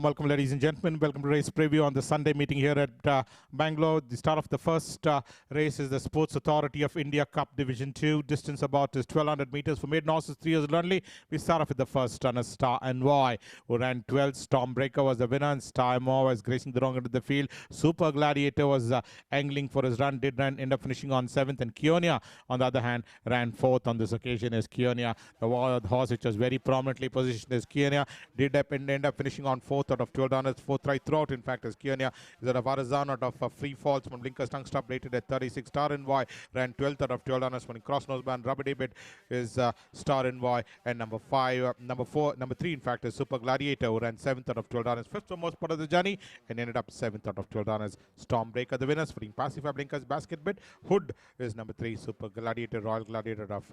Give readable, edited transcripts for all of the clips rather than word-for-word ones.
Welcome, ladies and gentlemen. Welcome to race preview on the Sunday meeting here at Bangalore. The start of the first race is the Sports Authority of India Cup Division 2. Distance about is 1200 meters for maiden horses, 3 years only. We start off with the first runner, Star Envoy, who ran 12th. Stormbreaker was the winner, and Star Envoy was gracing the wrong end of the field. Super Gladiator was angling for his run, end up finishing on 7th. And Kionia, on the other hand, ran 4th on this occasion as Kionia. The horse which was very prominently positioned as Kionia did end up finishing on 4th out of 12 runners, 4th right throughout. In fact, as Kionia is out of Arizan out of Free Falls from Blinkers Tongue Stop, rated at 36. Star Envoy ran 12th out of 12 runners from Cross Nose Band. Rubber David is Star Envoy, and number 3 in fact is Super Gladiator, who ran 7th out of 12 runners, 5th for most part of the journey, and ended up 7th out of 12 runners. Stormbreaker the winners, putting Pacify Blinkers Basket Bit. Hood is number 3, Super Gladiator, Royal Gladiator of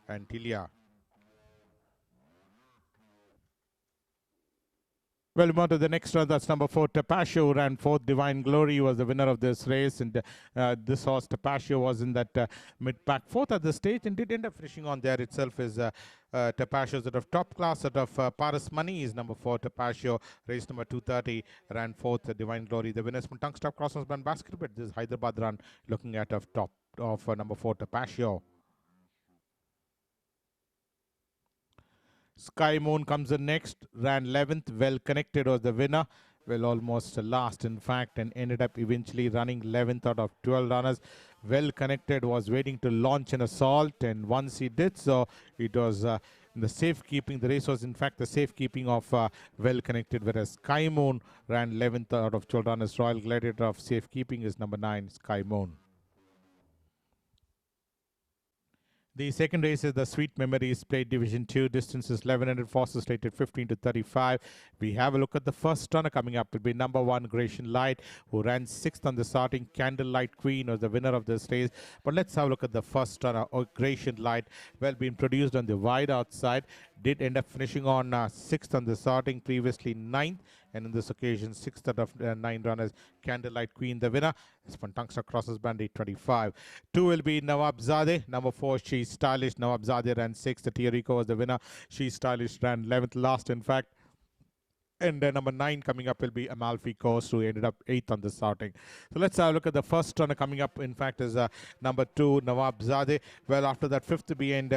Antilia. Well, we on to the next one. That's number 4, Tapasio, who ran 4th. Divine Glory was the winner of this race. And this horse, Tapasio, was in that mid-pack 4th at the stage and did end up finishing on there itself. Is Tapasio out of top class, out of Paris Money is number 4, Tapasio. Race number 230, ran 4th. Divine Glory, the winners from Tongue Stop Crossers Band Basket. But this Hyderabad run looking at of top of number 4, Tapasio. Sky Moon comes in next, ran 11th. Well Connected was the winner. Well, almost last in fact, and ended up eventually running 11th out of 12 runners. Well Connected was waiting to launch an assault, and once he did so, it was in the safekeeping. The race was in fact the safekeeping of Well Connected, whereas Sky Moon ran 11th out of 12 runners. Royal Gladiator of safekeeping is number 9, Sky Moon. The second race is the Sweet Memories Plate Division 2. Distance is 1100, forces rated 15 to 35. We have a look at the first runner coming up. It will be number 1, Gratian Light, who ran 6th on the starting. Candlelight Queen was the winner of this race. But let's have a look at the first runner, Gratian Light. Well, being produced on the wide outside. Did end up finishing on 6th on the starting, previously 9th. And in this occasion, 6th out of 9 runners. Candlelight Queen, the winner, is from Tungsta Crosses Band 825. 2 will be Nawabzade. Number 4, She's Stylish. Nawabzade ran 6th. The Tiarico was the winner. She's Stylish ran 11th last, in fact. And number 9 coming up will be Amalfi Coast, who ended up 8th on the starting. So let's have a look at the first runner coming up. In fact, is number 2, Nawabzade. Well, after that, 5th to be in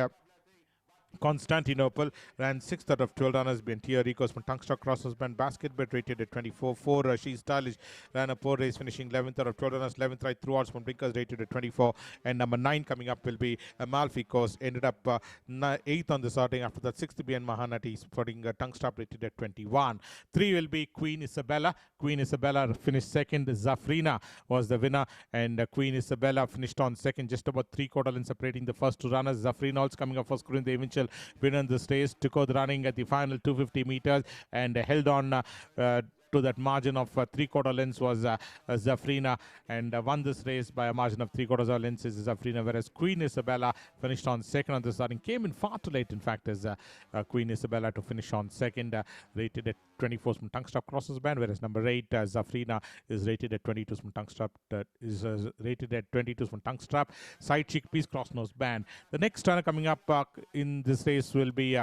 Constantinople ran 6th out of 12 runners. BNT Ricos from Tungstock Crosses Band Basket, but rated at 24.4. She's Stylish ran a poor race, finishing 11th out of 12 runners, 11th right throughout from Blinkers, rated at 24. And number 9 coming up will be Amalfi Coast, ended up 8th on the starting. After that, 6th to be in Mahanati, putting Tungstop rated at 21. 3 will be Queen Isabella. Queen Isabella finished 2nd. Zafrina was the winner, and Queen Isabella finished on 2nd, just about 3/4 length separating the first 2 runners. Zafrina also coming up for screen the eventual winner in this race. Took out the running at the final 250 meters and held on to that margin of 3/4 lengths was Zafrina, and won this race by a margin of 3/4 of lengths is Zafrina, whereas Queen Isabella finished on 2nd on the starting. Came in far too late, in fact, as Queen Isabella to finish on 2nd, rated at 24 from Tungstop Crosses Band, whereas number 8, Zafrina, is rated at 22 from Tungstop. Rated at 22 from Tungstop. Side Chickpeas Cross Nose Band. The next runner coming up in this race will be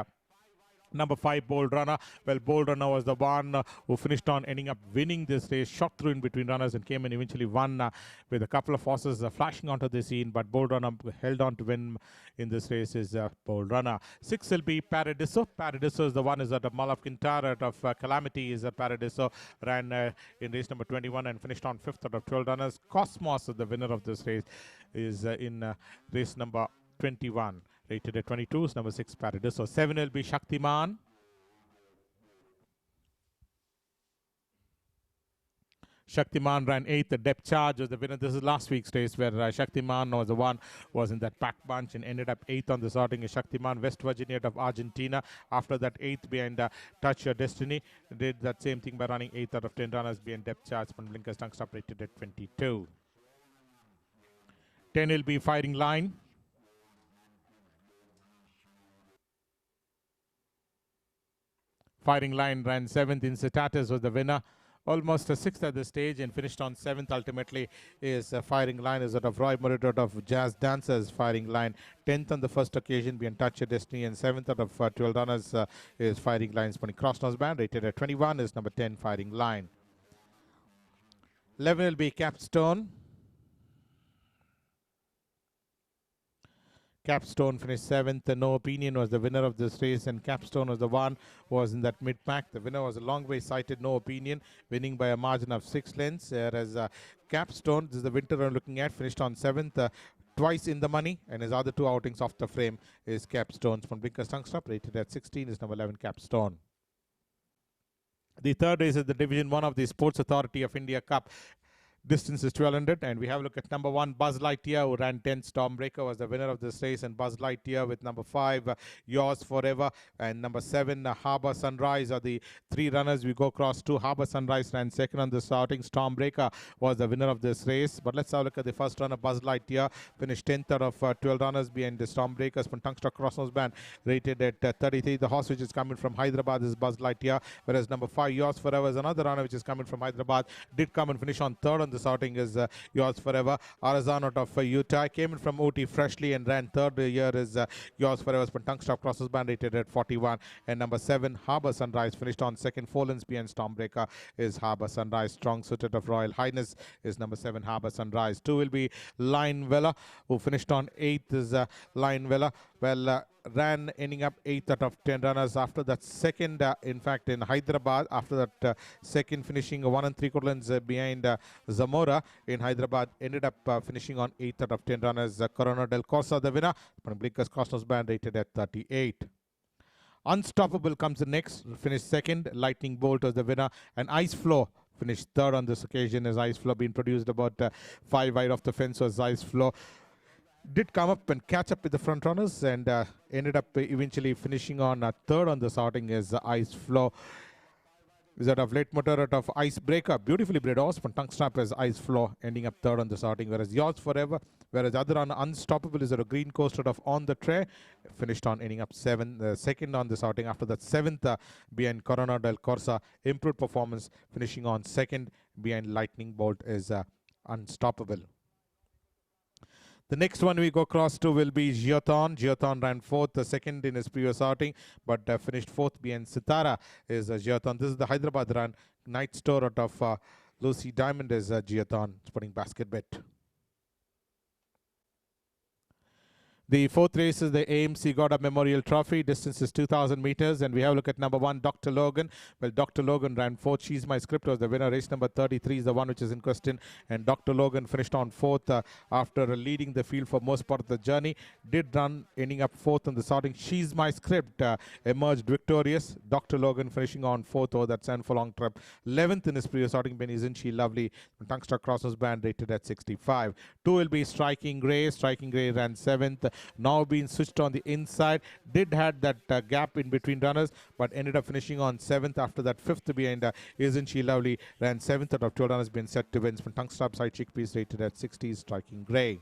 number 5, Bold Runner. Well, Bold Runner was the one who finished on ending up winning this race, shot through in between runners and came and eventually won with a couple of horses flashing onto the scene. But Bold Runner held on to win in this race is Bold Runner. 6 will be Paradiso. Paradiso is the one is at the Mall of Quintara out of Calamity is Paradiso. Ran in race number 21 and finished on 5th out of 12 runners. Cosmos, the winner of this race, is in race number 21. Rated at 22 is number 6, Paradiso. 7 will be Shaktiman. Shaktiman ran 8th. The Depth Charge was the winner. This is last week's race where Shaktiman was the one was in that pack bunch and ended up 8th on the starting. Shaktiman, West Virginia out of Argentina. After that, 8th behind Touch Your Destiny. Did that same thing by running 8th out of 10 runners behind Depth Charge from Blinkers Tongue Stop, rated at 22. 10 will be Firing Line. Firing Line ran 7th. Incitatus was the winner. Almost a sixth at this stage and finished on seventh. Ultimately, is firing line is that of Roy Murray out of Jazz Dancers firing line. 10th on the first occasion, being Touch Your Destiny, and 7th out of 12 runners is firing line. Spawning cross nose band rated at 21 is number 10 firing line. 11 will be Capstone. Capstone finished 7th. No Opinion was the winner of this race, and Capstone was the one who was in that mid-pack. The winner was a long way sighted No Opinion, winning by a margin of 6 lengths, whereas Capstone, this is the winter I'm looking at, finished on 7th. Twice in the money, and his other two outings off the frame is Capstone's from Blinkers Tongue Stop, rated at 16 is number 11 Capstone. The third race is the Division 1 of the Sports Authority of India Cup. Distance is 1200, and we have a look at number 1 Buzz Lightyear, who ran 10th. Stormbreaker was the winner of this race, and Buzz Lightyear with number 5 Yours Forever and number 7 Harbour Sunrise are the three runners. We go across to Harbour Sunrise ran second on this outing. Stormbreaker was the winner of this race, but let's have a look at the first runner. Buzz Lightyear finished 10th out of 12 runners behind the Stormbreakers from Tungstock Crossnose Band, rated at 33. The horse which is coming from Hyderabad is Buzz Lightyear, whereas number 5 Yours Forever is another runner which is coming from Hyderabad. Did come and finish on third on this outing is Yours Forever. Arazan out of Utah came in from OT freshly and ran third. Here is Yours Forever from Tungstock Crossnose Band, rated at 41, and number 7 Harbour Sunrise finished on second. 4 lengths behind Stormbreaker is Harbour Sunrise. Strong suited of Royal Highness is number 7 Harbour Sunrise. 2 will be Lion Vella, who finished on 8th is Lion Vella. Well, ran ending up 8th out of 10 runners. After that second, in fact, in Hyderabad, after that second finishing 1 3/4 lengths behind Zamora in Hyderabad, ended up finishing on 8th out of 10 runners. Corona del Corsa, the winner, from Blinkers Cosmos Band, rated at 38. Unstoppable comes the next, finished second. Lightning Bolt was the winner, and Ice Flow finished third on this occasion, as Ice Flow being produced about 5 wide off the fence was Ice Flow. Did come up and catch up with the front runners, and ended up eventually finishing on third on this outing is Ice Flow. Wizard of Late Motor out of Icebreaker, beautifully bred horse from Tongue Snap as Ice Flow, ending up third on this outing, whereas Yours Forever, whereas the other one Unstoppable is a Green Coast out of On the Tray, finished on ending up second on this outing. After that 7th behind Corona del Corsa, improved performance, finishing on second behind Lightning Bolt is Unstoppable. The next one we go across to will be Giathon. Giathon ran 4th, the second in his previous outing, but finished 4th behind Sitara is Giathon. This is the Hyderabad run. Night Store out of Lucy Diamond is Giathon, putting basket bet. The fourth race is the AMC Gowda Memorial Trophy. Distance is 2,000 meters, and we have a look at number 1, Dr. Logan. Well, Dr. Logan ran 4th. She's My Script was the winner. Race number 33 is the one which is in question, and Dr. Logan finished on 4th after leading the field for most part of the journey. Did run, ending up 4th on the starting. She's My Script emerged victorious. Dr. Logan finishing on 4th over that 7 furlong trip. 11th in his previous outing, Ben Isn't She Lovely? Tungstock Crossnose Band, rated at 65. 2 will be Striking Grey. Striking Grey ran 7th. Now being switched on the inside, did had that gap in between runners, but ended up finishing on 7th. After that 5th behind Isn't She Lovely, ran 7th out of 12 runners, been set to wins from Tongue Stop Side Chickpeas, rated at 60, Striking Grey.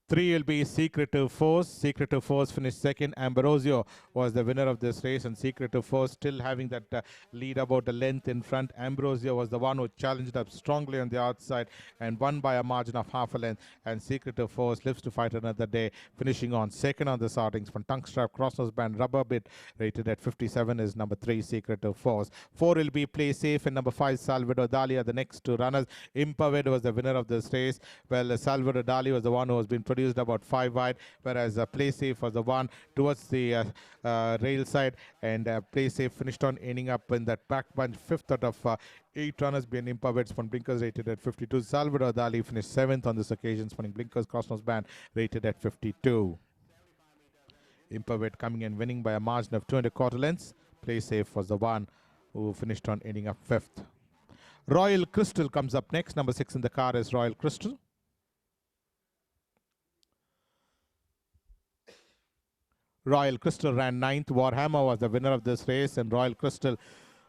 3 will be Secretive Force. Secretive Force finished second. Ambrosio was the winner of this race, and Secretive Force still having that lead about a length in front. Ambrosio was the one who challenged up strongly on the outside and won by a margin of half a length. And Secretive Force lives to fight another day, finishing on second on the startings from Tongue Strap Crossnose Band. Rubber Bit, rated at 57, is number 3, Secretive Force. 4 will be Play Safe, and number 5, Salvador Dali are the next two runners. Impaved was the winner of this race. Well, Salvador Dali was the one who has been produced about 5 wide, whereas Play Safe was the one towards the rail side, and Play Safe finished on ending up in that back bunch 5th out of 8 runners being Impaved from Blinkers, rated at 52. Salvador Dali finished 7th on this occasion, spawning Blinkers Cosmos Band, rated at 52. Impaved coming and winning by a margin of 2 1/4 lengths. Play Safe was the one who finished on ending up 5th. Royal Crystal comes up next. Number 6 in the car is Royal Crystal. Royal Crystal ran 9th. Warhammer was the winner of this race, and Royal Crystal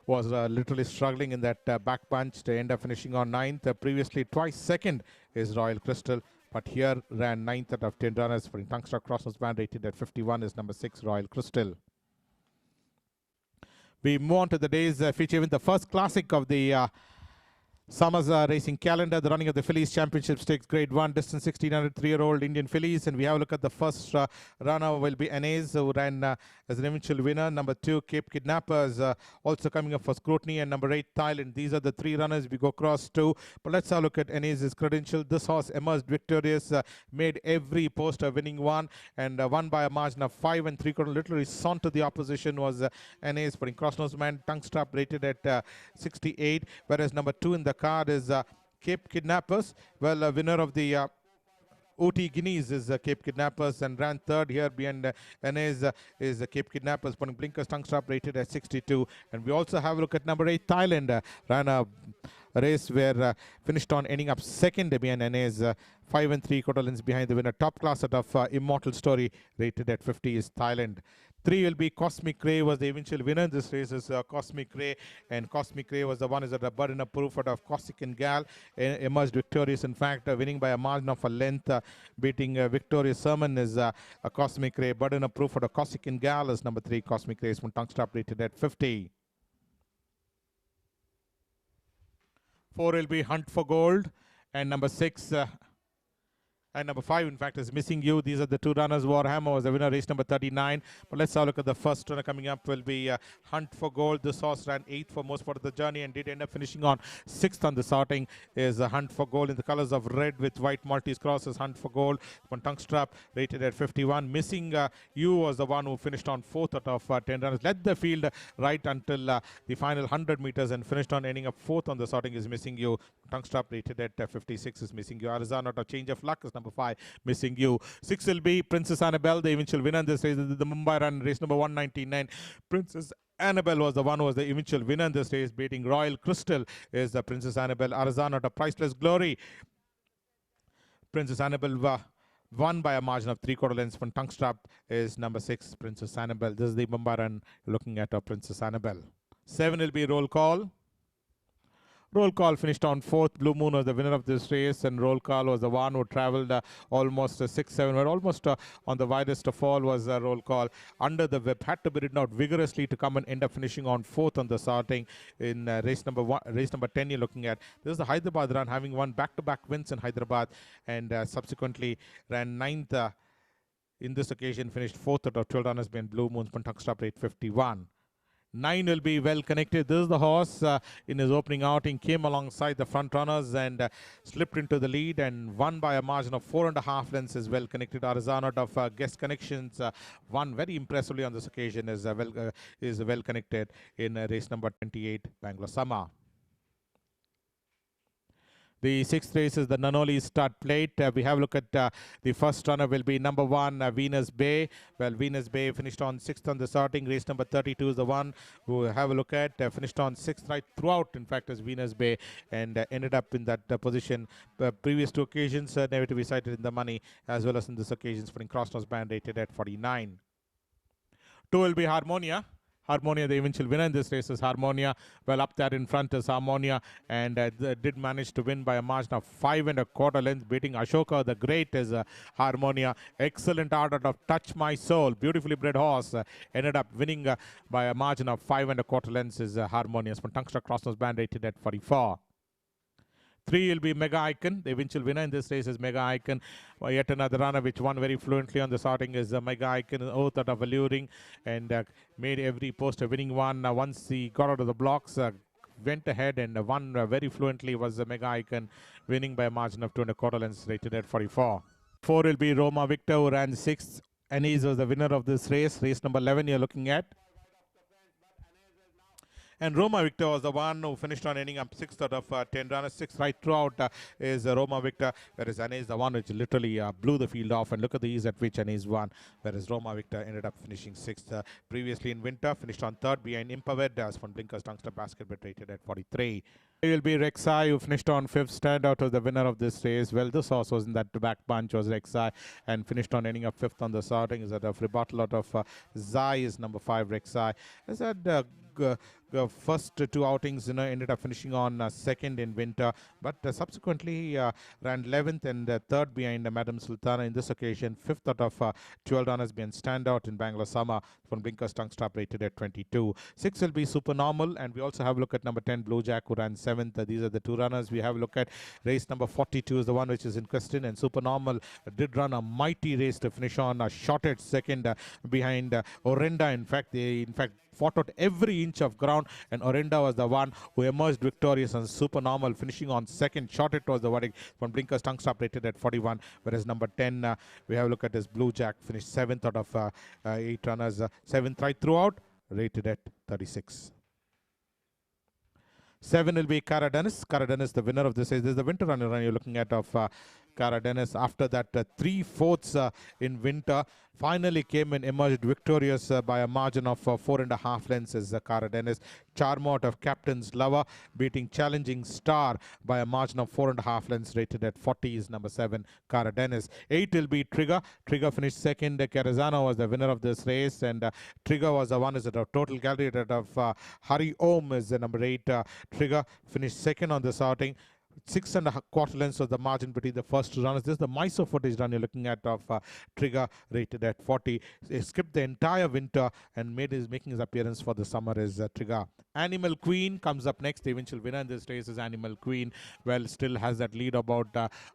was literally struggling in that back punch to end up finishing on 9th. Previously twice second is Royal Crystal, but here ran 9th out of 10 runners for Tungstock Crossnose Band, rated at 51 is number 6, Royal Crystal. We move on to the day's feature event, the first classic of the Summer's racing calendar, the running of the Fillies Championship Stakes Grade 1, distance 1600, 3-year-old Indian Fillies. And we have a look at the first runner will be Anjeze, who ran as an eventual winner. Number 2, Cape Kidnappers, also coming up for scrutiny. And number 8, Thailand. These are the 3 runners we go across to. But let's have a look at Anjeze's credential. This horse emerged victorious, made every poster winning one, and won by a margin of 5 3/4. Literally sauntered the opposition was Anjeze, putting cross-nose man, tongue strap rated at 68. Whereas number 2 in the card is Cape Kidnappers. Well, winner of the OT Guineas is Cape Kidnappers, and ran third here behind Anjeze is Cape Kidnappers, putting blinkers, tongue strap rated at 62. And we also have a look at number 8, Thailand. Ran a race where finished on ending up second behind Anjeze, 5 3/4 lengths behind the winner. Top class out of Immortal Story, rated at 50 is Thailand. 3 will be Cosmic Ray, was the eventual winner in this race is Cosmic Ray, and Cosmic Ray was the one is at a burden of proof out of Cossack and Gal, emerged victorious, in fact winning by a margin of a length, beating Victorious Sermon is a Cosmic Ray. Burden of proof out of Cossack and Gal is number 3 Cosmic Ray, from tongue strap rated at 50. 4 will be Hunt for Gold, and number 6 and number 5, in fact, is Missing You. These are the 2 runners. Warhammer was the winner, race number 39. But let's have a look at the first runner coming up. Will be Hunt for Gold. This horse ran 8th for most part of the journey and did end up finishing on 6th on the sorting. Is Hunt for Gold in the colors of red with white Maltese crosses. Hunt for Gold, one tongue strap, rated at 51. Missing You was the one who finished on 4th out of 10 runners. Led the field right until the final 100 meters and finished on ending up 4th on the sorting. Is Missing You. Tongue strap rated at 56 is Missing You. Arizona out of Change of Luck is number 5, Missing You. 6 will be Princess Annabelle, the eventual winner in this race. The Mumbai run, race number 199. Princess Annabelle was the one who was the eventual winner in this race, beating Royal Crystal is the Princess Annabelle. Arizona out of Priceless Glory. Princess Annabelle won by a margin of 3/4 lengths. From tongue strap is number 6, Princess Annabelle. This is the Mumbai run looking at Princess Annabelle. 7 will be Roll Call. Roll Call finished on 4th. Blue Moon was the winner of this race, and Roll Call was the one who traveled almost 6-7, but almost on the widest of all was Roll Call. Under the whip, had to be ridden out vigorously to come and end up finishing on 4th on the sorting in race number 10 you're looking at. This is the Hyderabad run, having won back-to-back wins in Hyderabad, and subsequently ran 9th in this occasion, finished 4th out of 12 runners behind Blue Moon's tongue strap rate 51. 9 will be Well Connected. This is the horse in his opening outing, came alongside the front runners and slipped into the lead and won by a margin of 4.5 lengths. Is Well Connected. Arizona out of Guest Connections won very impressively on this occasion. Is Well Connected in race number 28, Bangalore Summer. The 6th race is the Nanoli Start Plate. We have a look at the first runner will be number 1, Venus Bay. Well, Venus Bay finished on 6th on the sorting. Race number 32 is the one who have a look at. Finished on 6th right throughout, in fact, as Venus Bay, and ended up in that position. Previous 2 occasions, never to be cited in the money, as well as in this occasion, putting cross-nose band rated at 49. 2 will be Harmonia. Harmonia, the eventual winner in this race is Harmonia. Well, up there in front is Harmonia, and did manage to win by a margin of 5 1/4 lengths, beating Ashoka the Great is Harmonia. Excellent art out of Touch My Soul, beautifully bred horse. Ended up winning by a margin of 5 1/4 lengths is Harmonia. From Tungsten Crossnose band rated at 44. 3 will be Mega Icon. The eventual winner in this race is Mega Icon. Yet another runner which won very fluently on the sorting is Mega Icon. Oath out of Alluring, and made every post a winning one. Once he got out of the blocks, went ahead and won very fluently was Mega Icon, winning by a margin of 2 1/4 lengths, rated at 44. 4 will be Roma Victor, who ran 6th. Anjeze was the winner of this race. Race number 11 you're looking at. And Roma Victor was the one who finished on ending up 6th out of 10 runners. 6th right throughout is Roma Victor, whereas Anjeze is the one which literally blew the field off. And look at the ease at which Anjeze won, whereas Roma Victor ended up finishing 6th. Previously in winter, finished on 3rd behind Impaved, as from Blinkers Tungster Basket, but rated at 43. It will be Rek'Sai, who finished on 5th, standout as the winner of this race. Well, this horse was in that back bunch, was Rek'Sai, and finished on ending up 5th on the sorting. Is that a rebuttal out of Zai is number 5, Rek'Sai. Has had first two outings, ended up finishing on second in winter, but subsequently ran 11th and third behind Madam Sultana. In this occasion, fifth out of 12 runners being standout in Bangalore summer from Blinkers tongue strap rated at 22. 6 will be Supernormal, and we also have a look at number 10 Blue Jack, who ran 7th. These are the two runners. We have a look at race number 42 is the one which is in question, and Supernormal did run a mighty race to finish on a shot at second behind Orenda. In fact, they fought out every inch of ground, and Orenda was the one who emerged victorious, and Supernormal finishing on second. Shot it was the verdict from Blinkers tongue strap rated at 41, whereas number 10, we have a look at this Blue Jack, finished 7th out of 8 runners, 7th right throughout, rated at 36. 7 will be Cara Dennis. Cara Dennis, the winner of this race. This is the winter run you're looking at of Cara Dennis. After that 3/4 in winter, finally came and emerged victorious by a margin of 4.5 lengths is Cara Dennis. Charmot of Captain's Lover beating Challenging Star by a margin of 4.5 lengths, rated at 40 is number 7, Cara Dennis. 8 will be Trigger. Trigger finished second. Carazano was the winner of this race, and Trigger was the one is at a total gallery of Hari Om is the number 8. Trigger finished second on this outing. 6.25 lengths was the margin between the first two runners. This is the Mysore footage run you're looking at of Trigger, rated at 40. He skipped the entire winter and making his appearance for the summer is Trigger. Animal Queen comes up next. The eventual winner in this race is Animal Queen. Well, still has that lead about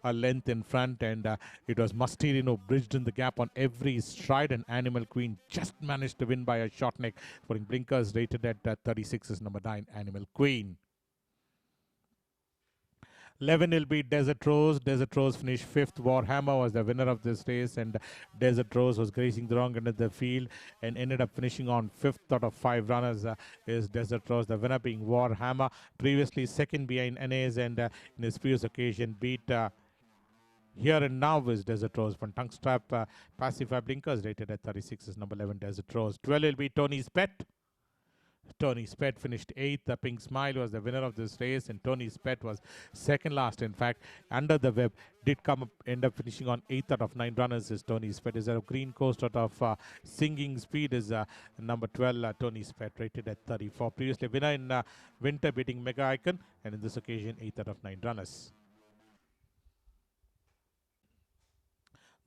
a length in front, and it was Mastirino bridged in the gap on every stride, and Animal Queen just managed to win by a short neck. Putting Blinkers, rated at 36 is number 9, Animal Queen. 11 will be Desert Rose. Desert Rose finished 5th. Warhammer was the winner of this race, and Desert Rose was grazing the wrong end of the field and ended up finishing on 5th out of 5 runners is Desert Rose. The winner being Warhammer, previously second behind Anez, and in his previous occasion beat Here and Now is Desert Rose. From tongue strap Pacify Blinkers, rated at 36 is number 11, Desert Rose. 12 will be Tony's Pet. Tony's Pet finished 8th. The Pink Smile was the winner of this race, and Tony's Pet was second last. In fact, Under the Web did come up, end up finishing on 8th out of 9 runners is Tony's Pet. Is a Green Coast out of Singing Speed is number 12, Tony's Pet, rated at 34. Previously winner in winter, beating Mega Icon, and in this occasion 8th out of 9 runners.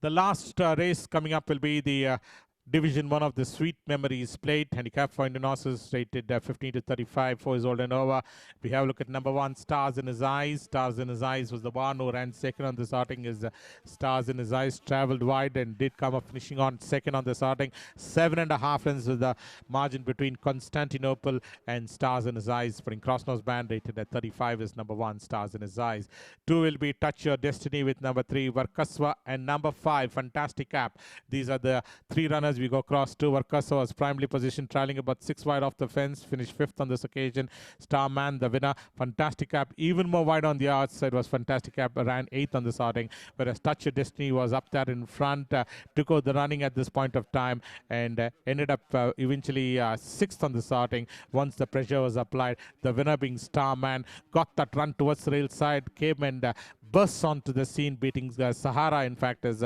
The last race coming up will be the Division 1 of the Sweet Memories Plate. Handicap for Indian horses, rated 15 to 35, 4 years old and over. We have a look at number 1, Stars in His Eyes. Stars in His Eyes was the one who ran second on this outing. Is Stars in His Eyes travelled wide and did come up finishing on second on this outing. 7.5 lengths with the margin between Constantinople and Stars in His Eyes. Putting Crossnose Band, rated at 35 is number 1, Stars in His Eyes. 2 will be Touch Your Destiny with number 3, Varkaswa, and number 5, Fantastic App. These are the 3 runners. We go across to Varkaswa, was primarily positioned, trailing about 6 wide off the fence, finished 5th on this occasion. Starman, the winner. Fantastic App, even more wide on the outside, was Fantastic App, ran 8th on this outing, whereas Touch Your Destiny was up there in front, took out the running at this point of time, and ended up eventually 6th on this outing once the pressure was applied. The winner being Starman, got that run towards the rail side, came and bursts onto the scene, beating Sahara, in fact, as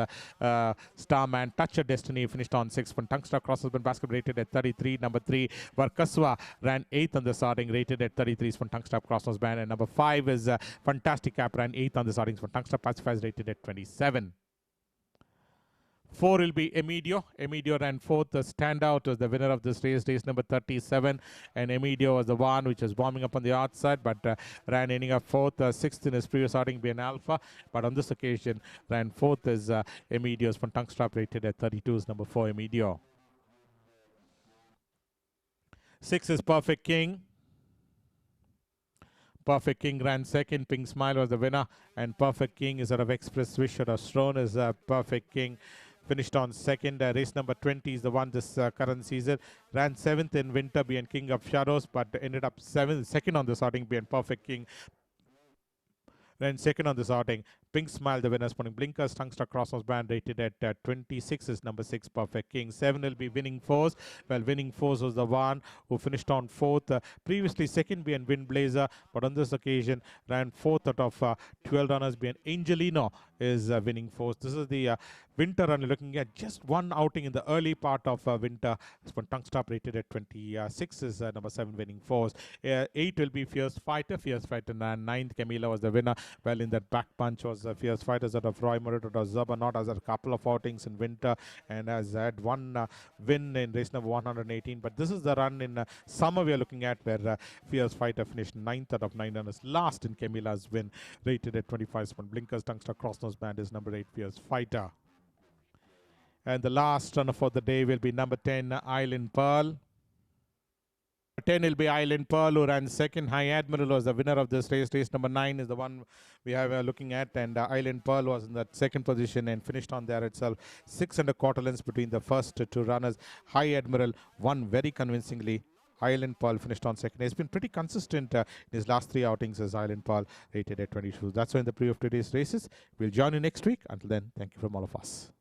Starman. Touch Your Destiny finished on 6th. From Tungstar Crosses been basket, rated at 33. Number 3, Varkaswa, ran 8th on the starting, rated at 33 from Tungstar Crossnose Band. And number 5 is Fantastic App, ran 8th on the starting from Tungstar Pacifies, rated at 27. 4 will be Emidio. Emidio ran 4th. The standout was the winner of this race, race number 37. And Emidio was the one which was bombing up on the outside, but ran ending up 4th. 6th in his previous outing being Alpha. But on this occasion, ran 4th as Emidio's from tongue strap, rated at 32 is number 4, Emidio. 6 is Perfect King. Perfect King ran 2nd. Pink Smile was the winner. And Perfect King is out of Express Wish, or Strone is Perfect King. Finished on 2nd. Race number 20 is the one this current season. Ran 7th in winter being King of Shadows, but ended up 2nd on this outing being Perfect King. Ran 2nd on this outing. Pink Smile, the winner, spawning Blinkers. Tungstar Crossnose Band, rated at 26 is number 6, Perfect King. 7 will be Winning Force. Well, Winning Force was the one who finished on 4th. Previously 2nd being Wind Blazer, but on this occasion ran 4th out of 12 runners being Angelino. is winning force. This is the winter run. Looking at just one outing in the early part of winter. This one tongue stop rated at 26 is number 7 winning force. 8 will be Fierce Fighter. Fierce Fighter 9th. Camila was the winner. Well, in that back punch was Fierce Fighters out of Roy Morit, out of Zabanot, has a couple of outings in winter and has had one win in race number 118. But this is the run in summer we are looking at, where Fierce Fighter finished 9th out of 9 runners, last in Camila's win, rated at 25. Blinkers, tongue stop, cross nose band is number 8 Fierce Fighter. And the last runner for the day will be number 10 Island Pearl. 10 will be Island Pearl, who ran second. High Admiral was the winner of this race. Race number 9 is the one we have looking at, and Island Pearl was in that second position and finished on there itself. 6 1/4 lengths between the first two runners. High Admiral won very convincingly. Island Pearl finished on second. He's been pretty consistent in his last 3 outings as Island Pearl, rated at 22. That's all in the preview of today's races. We'll join you next week. Until then, thank you from all of us.